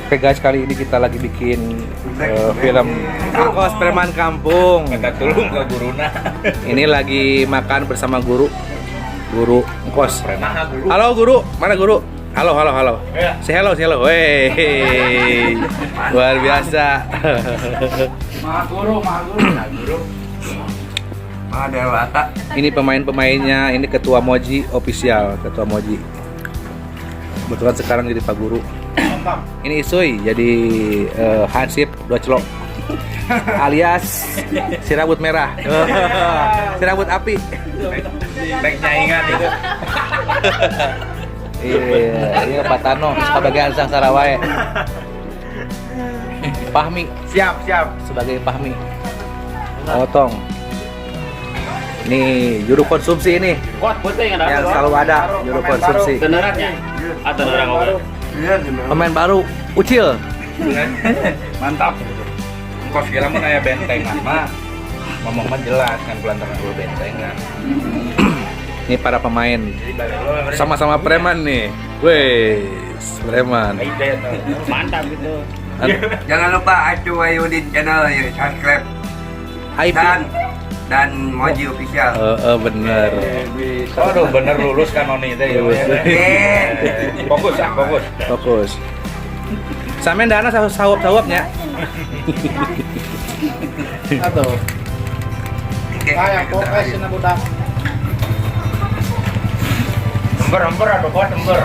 Oke guys, kali ini kita lagi bikin film Angkos Preman Kampung. Minta tolong ke guruna. Ini lagi makan bersama guru Angkos. Nah, guru. Halo guru, mana guru? Halo. Ya. Say hello. Wey, luar biasa. Maha guru. Maha Dewata. Ini pemain-pemainnya, ini ketua Moji official, ketua Moji. Kebetulan sekarang jadi Pak Guru. Ini Isuy jadi Hansip Doclok alias si rambut merah. Si rambut api. Baiknya ingat itu. Iya Pak Tano sebagai Ansang Sarawai. Fahmi Siap. sebagai Fahmi. Otong. Ini juru konsumsi ini Kuat putih yang yang selalu ada juru konsumsi. Tenerannya atau tenerang apa? Pemain baru Ucil. Mantap. Kos kira mau nanya bentengan mah. Ngomong mah jelas kan pelantaran dulu bentengan. Ini para pemain sama-sama preman nih. Wes, preman. Mantap gitu. Jangan lupa Acu Wayudin channel ya, subscribe IP. dan Moji official. Bener. Aduh bener lulus kan Noni itu ya. Fokus. Samen dana sawap-sawapnya. Atau kayak profesional budak. Ember aduh buat ember.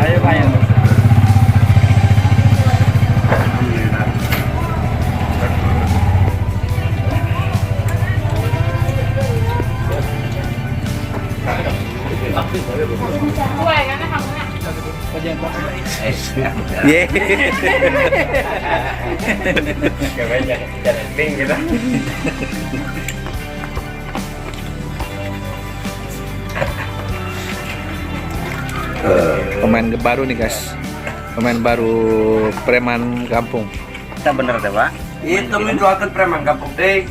Ayo bayang. Ye. Kayaknya jangan ding gitu. Pemain baru nih guys. Pemain baru preman kampung. Kita bener deh, Pak. Itu menjualkan preman kampung deh.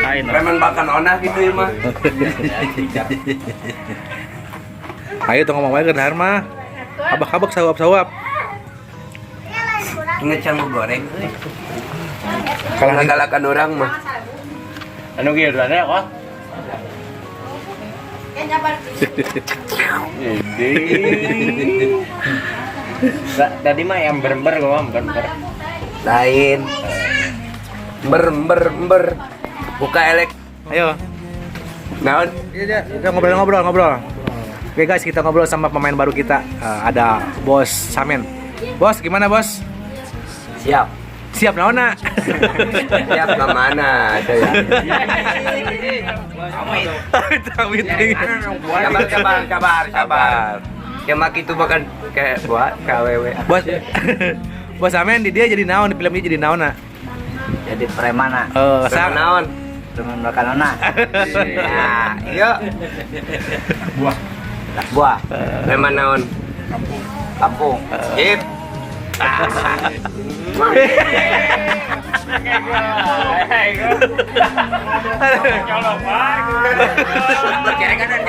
Preman bahkan onah gitu ya mah. Ayo tuh ngomong aja ke Dharma. Habak-habak sawap-sawap. Ingat canggu goreng. Kalau Kalau galakan orang mah. Anu gitu duluan ya, kok. Tadi mah yang berember gua berember. Lain. Ember. Buka elek. ayo. Naon? Kita ngobrol. Oke guys, kita ngobrol sama pemain baru kita. Ada Bos Samen. Bos, gimana Bos? Siap. Siap naona? Siap ke mana? Ada ya. Meeting. Kabar. Ya mak itu makan kayak buat KWW. Bos. Bos Samen di dia jadi naon di film ini jadi naona? Jadi preman ah. Sama naon? Preman bakanona. Ya, iya. Buah. Preman naon? Kampung. Sip. Cari kanan.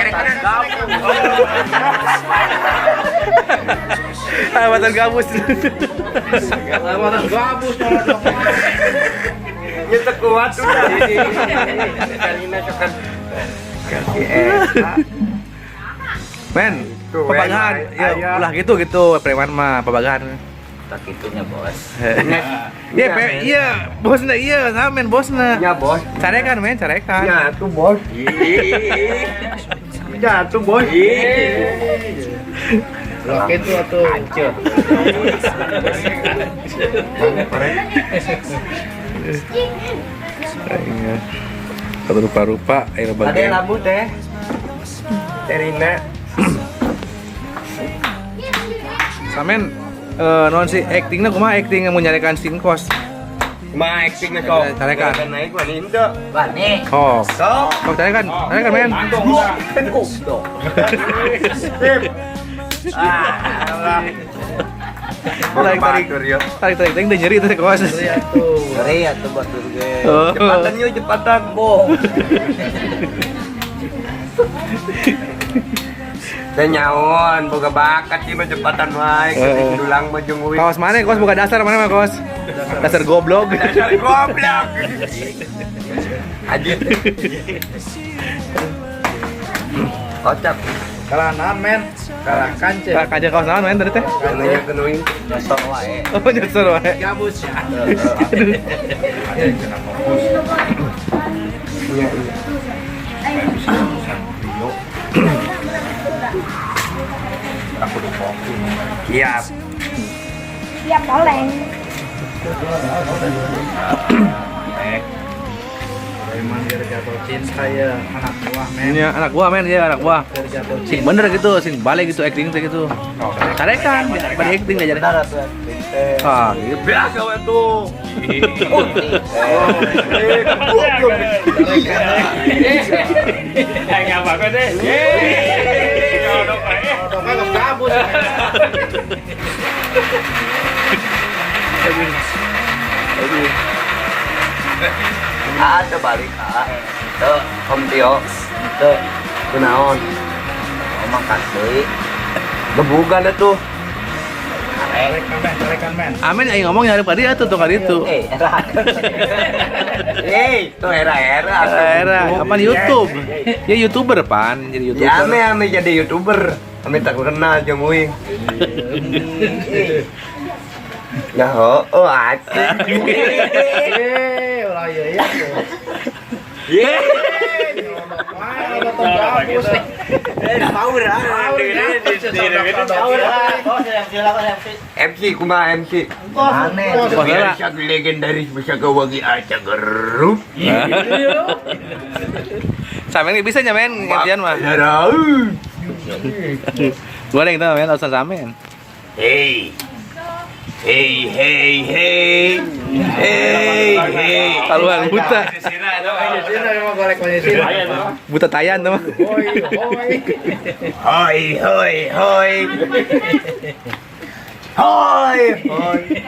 Matan gabus. Ya kuat udah. Kalina cekan. Kaki Men, pebagahan. Ya, ulah gitu preman mah pebagahan. Tak itunya, Bos. Iya, bosna iya, Samen bosna. Ya bos. Carekan men, carekan. Ya tuh bos. Ya tuh bos. Roket itu atau hancur. Satu rupa-rupa, ayo Ada bagian. lampu teh. Terina. Samen, non si actingnya kumaha acting yang mau nyarikan scene kos. Ma actingnya kok. Carekan. Naik wani itu. Bani. Oh, Sok. carekan men. Tarik, udah nyeri itu kos. Ngeri atuh Bos Durge. Oh. Cepatan yuk, cepatan. Boh. Dan nyaon, boga bakat sih cepatan wae, dulang mah jeung uing. Kaos mana? Kaos buka dasar mana mah kaos? Dasar goblok. Dasar goblok. Aja. Kocak. Kalanan men. Kalah kance. Kaca kaos naon main tadi teh? Nanya ke nuing. Nyosor wae. Oh, nyosor wae. Gabus ya. Ada yang kena fokus. Iya. Aku udah fokus. Siap. Siap oleng. Emang dia jatuh cinta ya anak buah men. Ini anak gua men, ya anak gua. Dia jatuh Sing bener gitu, sing balik gitu acting teh gitu. Sarekan, bari acting aja. Ah, gitu. Biasa we tuh. Enggak apa-apa deh. Kalau gabus. Ada balik Tuh, Om Tio. Tuh, kunaon? Mau makan deui. Gebugan tuh. Tarekan men. Amin aing ngomong nyari padi atuh tuh kali itu. Tuh era-era. Era apa di YouTube? Ya YouTuber pan, jadi Ya YouTuber. ame jadi YouTuber. Ame tak kenal jeung uing. Ya oh acing. Ulah ya. MC kumaha MC? Biar satu legendaris bisa kewagi aca gerup. Samen bisa nya men, ngertian mah. Goreng tuh men, urusan samen. Hey. Hey hey hey. Hey hey. Taluan buta. Sini emang golek sini. Buta tayan tuh mah. Hoi hoi hoi. Hoi hoi.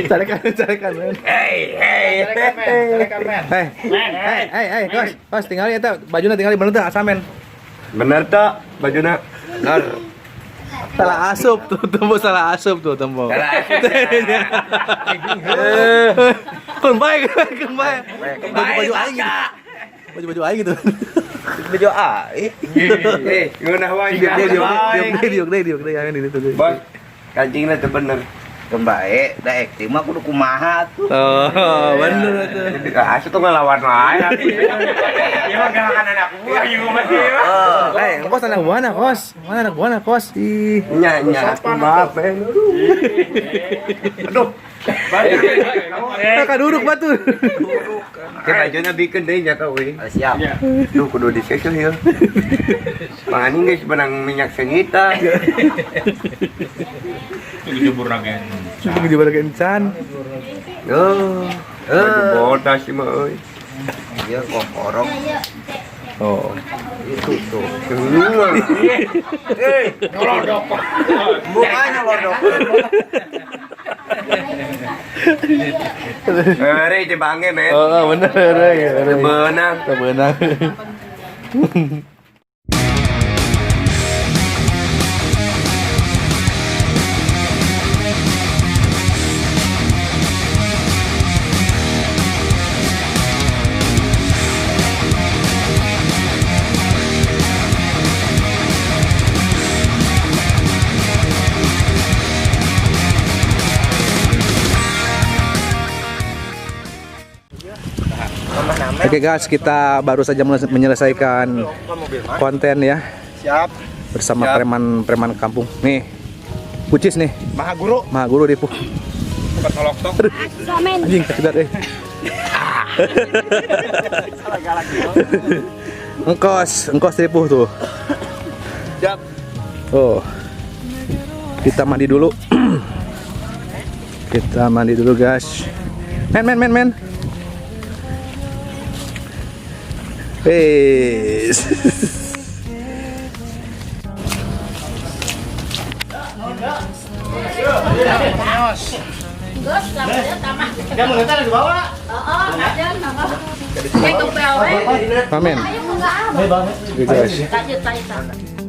Carekan men. Hey hey. Tarekan men. Hei, kos tinggal eta bajuna tinggal bener teh asamen. Bener tak bajuna? Bener. Salah asup tuh, tempo salah asup tuh tempo. Kun baik. Baju aing gitu. Baju aing gitu. Baju aing. Ngeunah wae Diok deh yang ini tuh. Bos, kancingna teh bener. Kembae, da acting mah kudu kumaha tuh. Oh, bener tuh. Asa tuh ngelawan wae. Ieu mah gerakan anak buah ieu mah. Kos anak buah na kos. Mana anak buah na kos? Ih. Nya maaf Aduh. Kakak duduk batu. Ke bajuna bikeun deui nya ka euy. Siap. Duh kudu disesel ieu. Panganing geus benang minyak sengita. Jujur ragen. Sumpah di balik encan. Bodas sih mah euy. Ieu kokorok. Oh. Itu tuh. Nyolodok. Mukanya lodok. Ere teh bange men. Oh, bener. Benang. Benang. Oke guys, kita baru saja menyelesaikan konten ya. Siap. Bersama preman kampung. Nih. Pucis nih. Maha guru Dipu. bukan solok tok. Samen. Anjing kesedat Engkos Dipu tuh. Siap. Oh. Kita mandi dulu. Kita mandi dulu guys. Men. Hey. Kamu letak di bawah. Oh, ada nama. Kayak kepel. Amin. Ayo enggak apa. Oke guys. Lanjut.